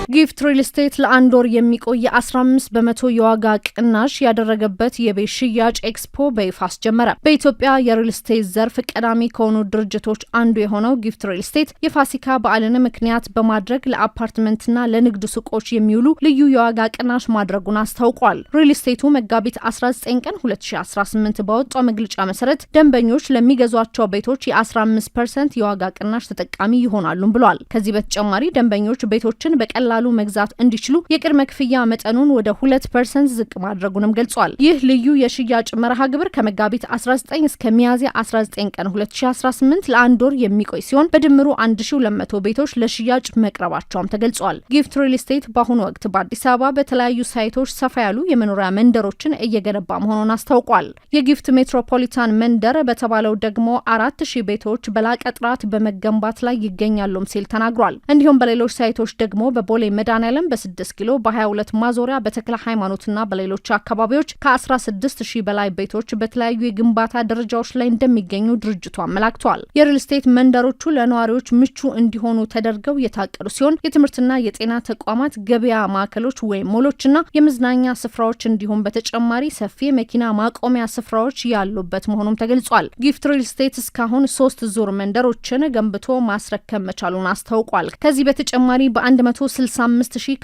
ጊፍት ሪል ስቴት ለአንድ ወር የሚቆይ 15 በመቶ የዋጋ ቅናሽ ያደረገበት የቤት ሽያጭ ኤክስፖ በይፋ አስጀመረ። በኢትዮጵያ የሪል ስቴት ዘርፍ ቀዳሚ ከሆኑ ድርጅቶች አንዱ የሆነው ጊፍት ሪል ስቴት የፋሲካ በዓልን ምክንያት በማድረግ ለአፓርትመንትና ለንግድ ሱቆች የሚውሉ ልዩ የዋጋ ቅናሽ ማድረጉን አስታውቋል። ሪል ስቴቱ መጋቢት 19 ቀን 2018 ባወጣው መግለጫ መሰረት ደንበኞች ለሚገዟቸው ቤቶች የ15% የዋጋ ቅናሽ ተጠቃሚ ይሆናሉ ብሏል። ከዚህ በተጨማሪ ደንበኞች ቤቶችን በቀላሉ መግዛት እንዲችሉ የቅድመ ክፍያ መጠኑን ወደ 2% ዝቅ ማድረጉንም ገልጿል። ይህ ልዩ የሽያጭ መርሃ ግብር ከመጋቢት 19 እስከ ሚያዝያ 19 ቀን 2018 ለአንድ ወር የሚቆይ ሲሆን በድምሩ 1200 ቤቶች ለሽያጭ መቅረባቸውም ተገልጿል። ጊፍት ሪል ስቴት በአሁኑ ወቅት በአዲስ አበባ በተለያዩ ሳይቶች ሰፋ ያሉ የመኖሪያ መንደሮችን እየገነባ መሆኑን አስታውቋል። የጊፍት ሜትሮፖሊታን መንደር በተባለው ደግሞ 4000 ቤቶች በላቀ ጥራት በመገንባት ላይ ይገኛሉም ሲል ተናግሯል። እንዲሁም በሌሎች ሳይቶች ደግሞ በቦሌ መድኃኔዓለም በ6 ኪሎ በ22 ማዞሪያ በተክለ ሃይማኖትና በሌሎች አካባቢዎች ከ16000 በላይ ቤቶች በተለያዩ የግንባታ ደረጃዎች ላይ እንደሚገኙ ድርጅቱ አመላክቷል። የሪል ስቴት መንደሮቹ ለነዋሪዎች ምቹ እንዲሆኑ ተደርገው የታቀዱ ሲሆን የትምህርትና የጤና ተቋማት፣ ገበያ ማዕከሎች ወይም ሞሎችና የመዝናኛ ስፍራዎች እንዲሁም በተጨማሪ ሰፊ መኪና ማቆሚያ ስፍራዎች ያሉበት መሆኑም ተገልጿል። ጊፍት ሪል ስቴት እስካሁን 3 ዙር መንደሮችን ገንብቶ ማስረከብ መቻሉን አስታውቋል። ከዚህ በተጨማሪ በ165000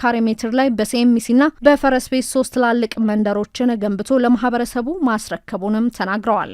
ካሬ ሜትር ላይ በሲኤምሲና በፈረስ ቤት 3 ትላልቅ መንደሮችን ገንብቶ ለማህበረሰቡ ማስረከቡንም ተናግረዋል።